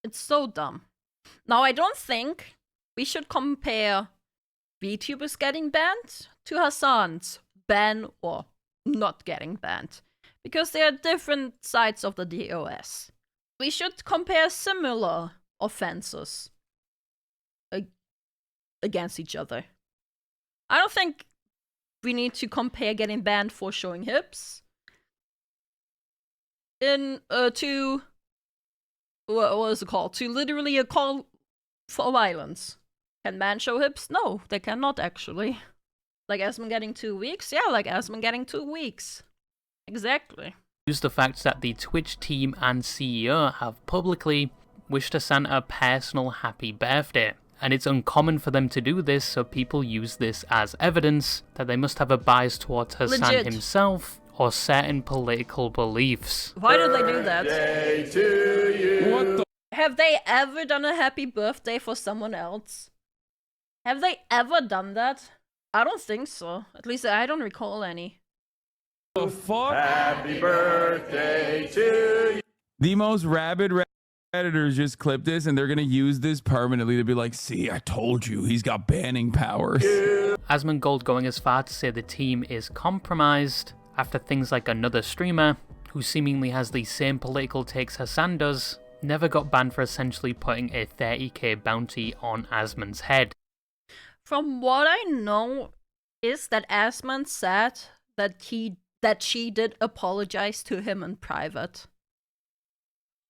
It's so dumb. Now, I don't think we should compare VTubers getting banned to Hassan's ban or not getting banned, because they are different sides of the DOS. We should compare similar offenses against each other. I don't think we need to compare getting banned for showing hips to what is it called? To literally a call for violence. Can man show hips? No, they cannot actually. Like Asmon getting 2 weeks? Yeah, like Asmon getting 2 weeks. Exactly. Use the fact that the Twitch team and CEO have publicly wished Hassan a personal happy birthday. And it's uncommon for them to do this, so people use this as evidence that they must have a bias towards Hassan himself or certain political beliefs. Why did they do that? To you. What the? Have they ever done a happy birthday for someone else? Have they ever done that? I don't think so. At least I don't recall any. The fuck? Happy birthday to you. The most rabid Redditors just clipped this and they're gonna use this permanently to be like, see, I told you, he's got banning powers. Asmongold going as far to say the team is compromised after things like another streamer, who seemingly has the same political takes Hassan does, never got banned for essentially putting a 30k bounty on Asmon's head. From what I know is that Asmon said that she did apologize to him in private.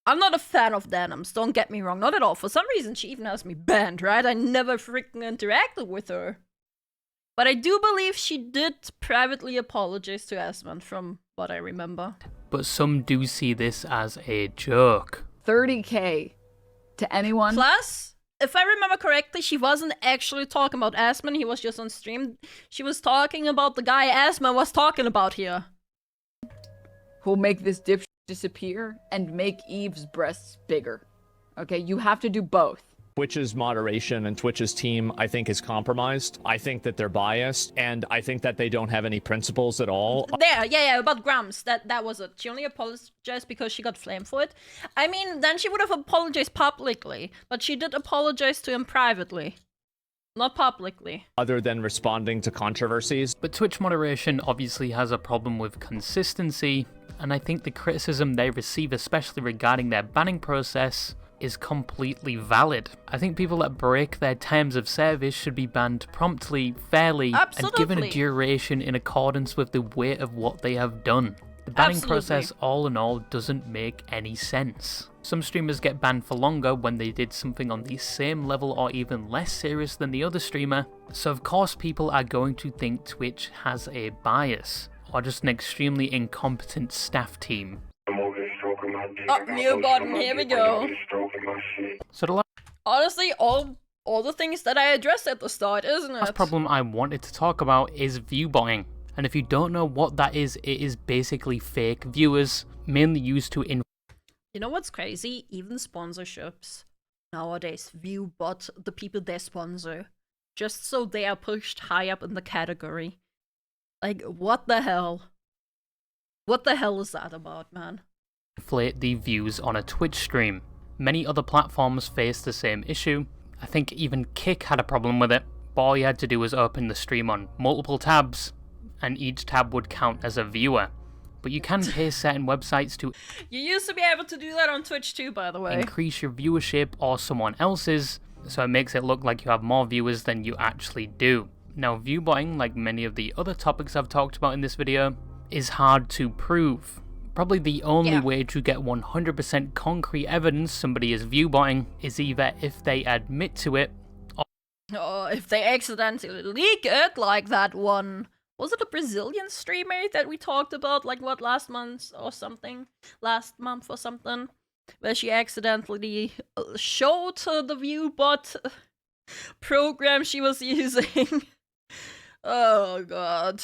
I'm not a fan of Denims, don't get me wrong, not at all. For some reason, she even has me banned, right? I never freaking interacted with her. But I do believe she did privately apologize to Asmon, from what I remember. But some do see this as a joke. 30k to anyone. Plus, if I remember correctly, she wasn't actually talking about Asman, he was just on stream. She was talking about the guy Asman was talking about here. Who'll make this dipshit disappear and make Eve's breasts bigger. Okay, you have to do both. Twitch's moderation and Twitch's team, I think, is compromised. I think that they're biased, and I think that they don't have any principles at all. Yeah, about Grams. That was it. She only apologized because she got flamed for it. I mean, then she would have apologized publicly, but she did apologize to him privately. Not publicly. Other than responding to controversies. But Twitch moderation obviously has a problem with consistency, and I think the criticism they receive, especially regarding their banning process, is completely valid. I think people that break their terms of service should be banned promptly, fairly, and given a duration in accordance with the weight of what they have done. The banning process, all in all, doesn't make any sense. Some streamers get banned for longer when they did something on the same level or even less serious than the other streamer, so of course people are going to think Twitch has a bias, or just an extremely incompetent staff team. Oh, mute button, here we go. So honestly, all the things that I addressed at the start, isn't it? The last problem I wanted to talk about is viewbotting. And if you don't know what that is, it is basically fake viewers, mainly used to You know what's crazy? Even sponsorships nowadays viewbot the people they sponsor, just so they are pushed high up in the category. Like, what the hell? What the hell is that about, man? Inflate the views on a Twitch stream. Many other platforms face the same issue. I think even Kick had a problem with it, but all you had to do was open the stream on multiple tabs, and each tab would count as a viewer. But you can pay certain websites to You used to be able to do that on Twitch too, by the way. Increase your viewership or someone else's, so it makes it look like you have more viewers than you actually do. Now, viewbotting, like many of the other topics I've talked about in this video, is hard to prove. Probably the only way to get 100% concrete evidence somebody is viewbotting is either if they admit to it, or if they accidentally leak it, like that one. Was it a Brazilian streamer that we talked about, like what, last month or something? Where she accidentally showed the viewbot program she was using. Oh god.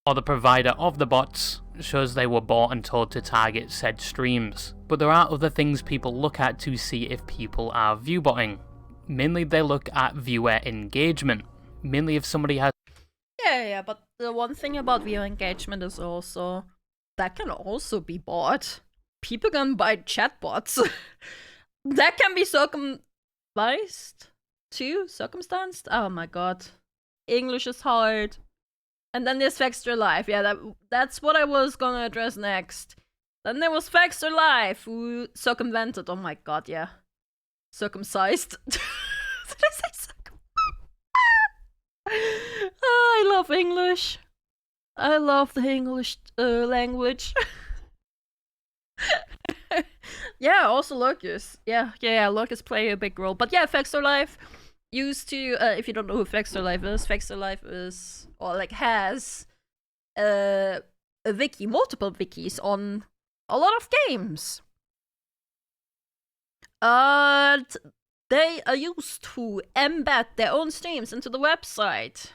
or the provider of the bots shows they were bought and told to target said streams. But there are other things people look at to see if people are viewbotting. Mainly they look at viewer engagement. Mainly if somebody has... Yeah, but the one thing about viewer engagement is also... that can also be bought. People can buy chatbots. That can be circumstanced? Oh my god. English is hard. And then there's Faxter Live. Yeah, that's what I was gonna address next. Then there was Faxter Live, who circumvented. Oh my god, yeah. Circumcised. Did I say I love English. I love the English language. Yeah, also Locus. Yeah, Locus play a big role. But yeah, Faxter Live used to, if you don't know who Faxter Live is, or like has a wiki, multiple wikis on a lot of games. They are used to embed their own streams into the website.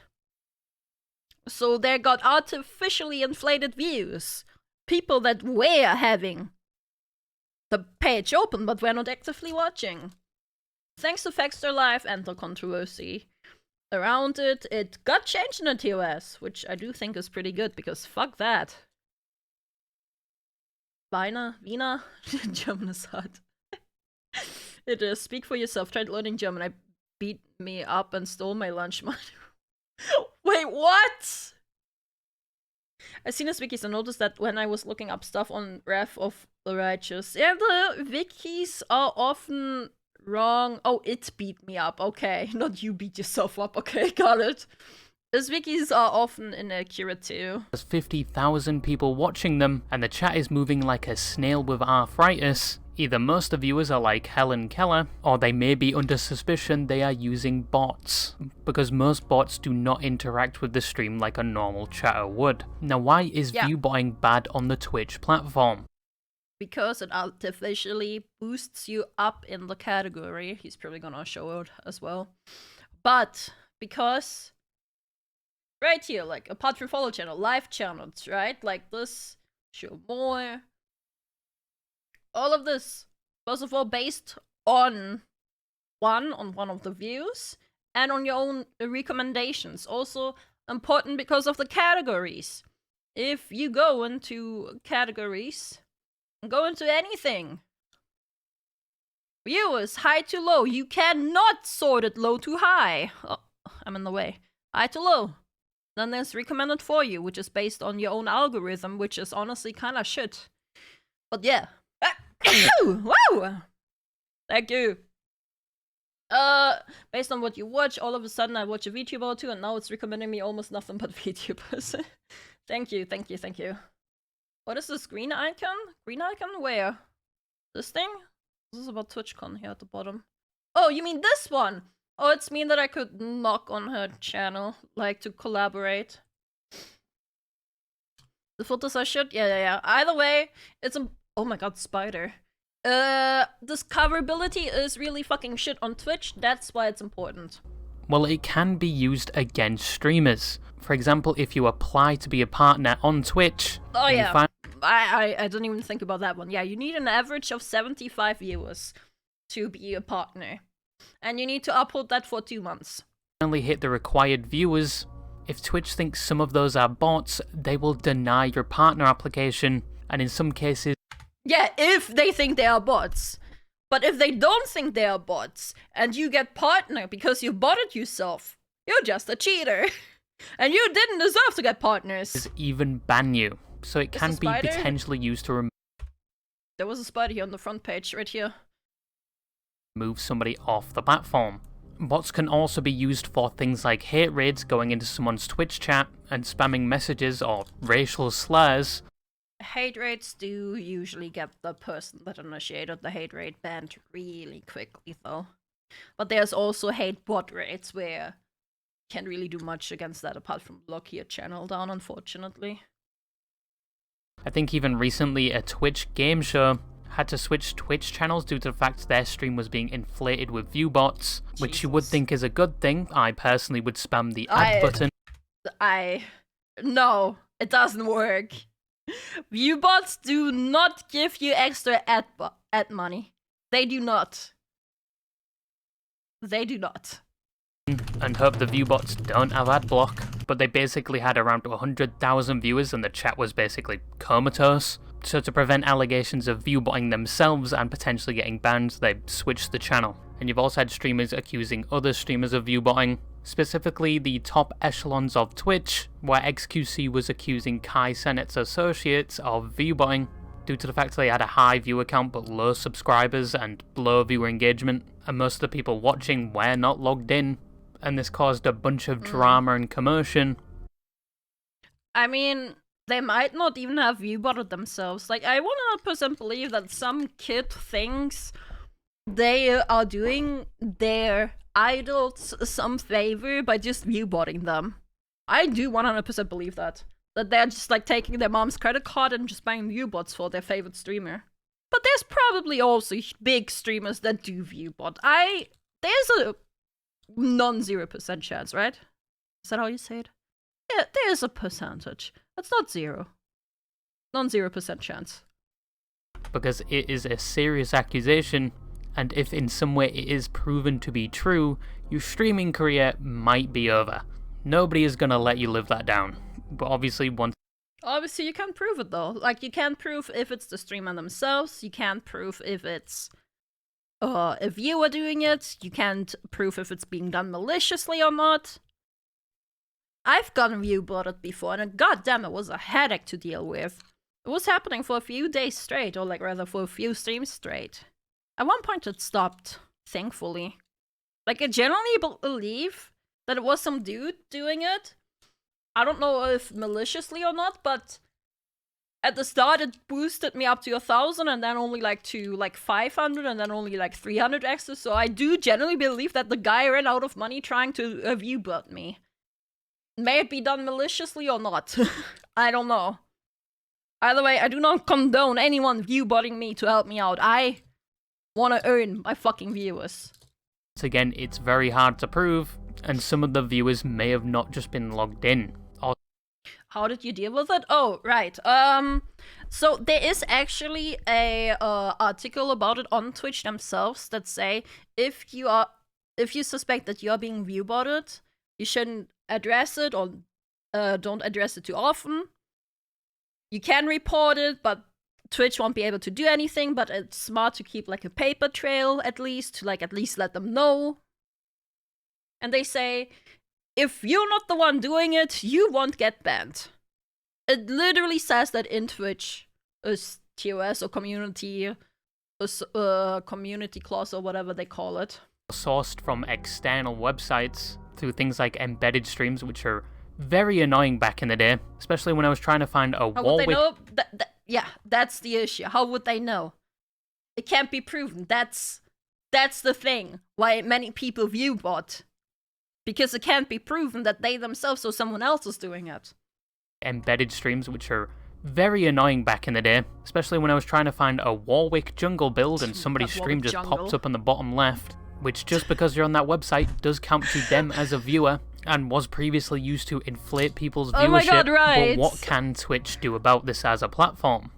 So they got artificially inflated views. People that were having the page open but were not actively watching. Thanks to Faxter Live and the controversy around it, it got changed in the TOS, which I do think is pretty good, because fuck that. Wiener? German is hard. It is. Speak for yourself. Tried learning German. I beat me up and stole my lunch money. Wait, what? I've seen his wikis and noticed that when I was looking up stuff on Wrath of the Righteous, yeah, the wikis are often wrong. Oh, it beat me up. Okay, not you beat yourself up. Okay, got it. His wikis are often inaccurate too. There's 50,000 people watching them, and the chat is moving like a snail with arthritis. Either most of the viewers are like Helen Keller, or they may be under suspicion they are using bots, because most bots do not interact with the stream like a normal chatter would. Now, why is viewbotting bad on the Twitch platform? because it artificially boosts you up in the category. He's probably gonna show it as well. But because right here, like apart from follow channel, live channels, right? Like this, show more. All of this, first of all, based on one of the views and on your own recommendations. Also important because of the categories. If you go into categories, go into anything, viewers, high to low, you cannot sort it low to high. Oh, I'm in the way. High to low. Then there's recommended for you, which is based on your own algorithm, which is honestly kind of shit. But yeah. Wow! Thank you. Based on what you watch, all of a sudden I watch a VTuber or two, and now it's recommending me almost nothing but VTubers. Thank you. What is this green icon? Green icon? Where? This thing? This is about TwitchCon here at the bottom. Oh, you mean this one? Oh, it's mean that I could knock on her channel, like to collaborate. The filters are shit? Yeah. Either way, it's a... Oh my god, spider. Discoverability is really fucking shit on Twitch, that's why it's important. Well, it can be used against streamers. For example, if you apply to be a partner on Twitch... Oh yeah, I didn't even think about that one. Yeah, you need an average of 75 viewers to be a partner. And you need to upload that for 2 months. Finally hit the required viewers. If Twitch thinks some of those are bots, they will deny your partner application, and in some cases... Yeah, if they think they are bots. But if they don't think they are bots, and you get partner because you bought it yourself, you're just a cheater. And you didn't deserve to get partners. Even ban you, so it can be potentially used to remove... There was a spider here on the front page, right here. ...move somebody off the platform. Bots can also be used for things like hate raids, going into someone's Twitch chat and spamming messages or racial slurs. Hate raids do usually get the person that initiated the hate raid banned really quickly, though. But there's also hate bot raids where you can't really do much against that apart from lock your channel down, unfortunately. I think even recently a Twitch game show had to switch Twitch channels due to the fact their stream was being inflated with view bots, which you would think is a good thing. I personally would spam the add button. No, it doesn't work. View bots do not give you extra ad money. They do not. They do not. And hope the view bots don't have ad block, but they basically had around 100,000 viewers and the chat was basically comatose. So to prevent allegations of view botting themselves and potentially getting banned, they switched the channel. And you've also had streamers accusing other streamers of view botting, specifically the top echelons of Twitch, where XQC was accusing Kai Cenat's associates of view botting due to the fact they had a high viewer count but low subscribers and low viewer engagement, and most of the people watching were not logged in, and this caused a bunch of drama and commotion. I mean, they might not even have view botted themselves. Like, I 100% believe that some kid thinks they are doing their idols some favor by just view botting them. I do 100% believe that. That they're just like taking their mom's credit card and just buying view bots for their favorite streamer. But there's probably also big streamers that do view bot. There's a non-0% chance, right? Is that how you say it? Yeah, there's a percentage. It's not zero. Non-0% chance. Because it is a serious accusation, and if in some way it is proven to be true, your streaming career might be over. Nobody is gonna let you live that down. But obviously you can't prove it though. Like, you can't prove if it's the streamer themselves, you can't prove if it's a viewer doing it, you can't prove if it's being done maliciously or not. I've gotten view botted before, and goddamn, it was a headache to deal with. It was happening for a few days straight, or like rather for a few streams straight. At one point it stopped, thankfully. Like, I generally believe that it was some dude doing it. I don't know if maliciously or not, but at the start it boosted me up to 1,000 and then only like to like 500 and then only like 300 extra. So I do generally believe that the guy ran out of money trying to view bot me. May it be done maliciously or not? I don't know. Either way, I do not condone anyone view-botting me to help me out. I want to earn my fucking viewers. Again, it's very hard to prove, and some of the viewers may have not just been logged in. How did you deal with it? Oh, right. So there is actually a article about it on Twitch themselves that say if you suspect that you are being view-botted, you shouldn't address it or don't address it too often. You can report it, but Twitch won't be able to do anything, but it's smart to keep like a paper trail at least, to like at least let them know. And they say, if you're not the one doing it, you won't get banned. It literally says that in Twitch, TOS or community, community clause or whatever they call it. Sourced from external websites through things like embedded streams, which are very annoying back in the day, especially when I was trying to find a How would they know? Yeah, that's the issue. How would they know? It can't be proven. That's the thing. Why many people view bot. Because it can't be proven that they themselves or someone else is doing it. Embedded streams, which are very annoying back in the day, especially when I was trying to find a Warwick jungle build and somebody's stream just popped up on the bottom left, which just because you're on that website does count to them as a viewer and was previously used to inflate people's viewership. Oh my God, right. But what can Twitch do about this as a platform?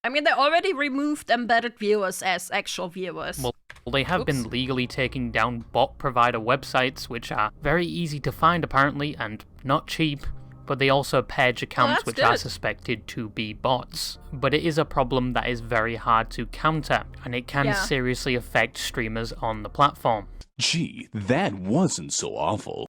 I mean, they already removed embedded viewers as actual viewers. Well, they have been legally taking down bot provider websites, which are very easy to find apparently and not cheap, but they also purge accounts which are suspected to be bots. But it is a problem that is very hard to counter, and it can seriously affect streamers on the platform. Gee, that wasn't so awful.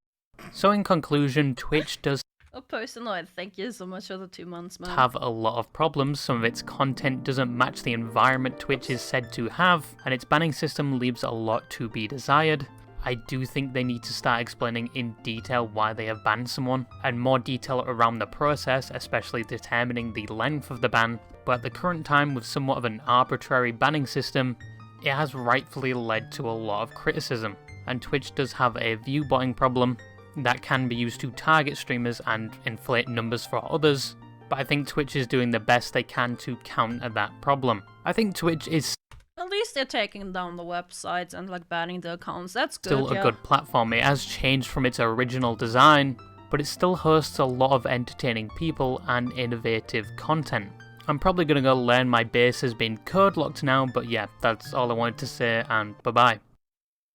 So in conclusion, Twitch does Personally, thank you so much for the 2 months, man. have a lot of problems. Some of its content doesn't match the environment Twitch is said to have, and its banning system leaves a lot to be desired. I do think they need to start explaining in detail why they have banned someone, and more detail around the process, especially determining the length of the ban. But at the current time, with somewhat of an arbitrary banning system, it has rightfully led to a lot of criticism, and Twitch does have a view-botting problem that can be used to target streamers and inflate numbers for others, but I think Twitch is doing the best they can to counter that problem. I think Twitch is At least they're taking down the websites and like banning the accounts. That's good. still a good platform. It has changed from its original design, but it still hosts a lot of entertaining people and innovative content. I'm probably gonna go learn my base has been code locked now, but yeah, that's all I wanted to say, and bye bye.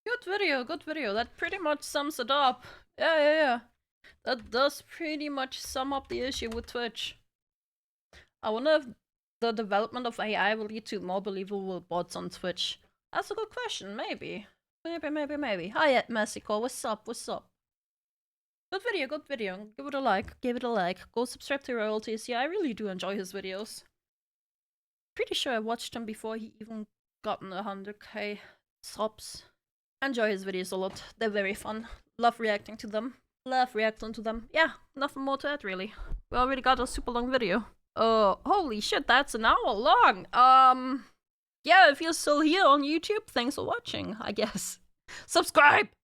Good video, good video. That pretty much sums it up. Yeah. That does pretty much sum up the issue with Twitch. I wonder if the development of AI will lead to more believable bots on Twitch. That's a good question, maybe. Maybe. Hi at Mexico, what's up? Good video. Give it a like. Go subscribe to Royalties. Yeah, I really do enjoy his videos. Pretty sure I watched him before he even gotten 100k subs. Enjoy his videos a lot. They're very fun. Love reacting to them. Yeah, nothing more to add really. We already got a super long video. Oh, holy shit, that's an hour long. Yeah, if you're still here on YouTube, thanks for watching, I guess. Subscribe!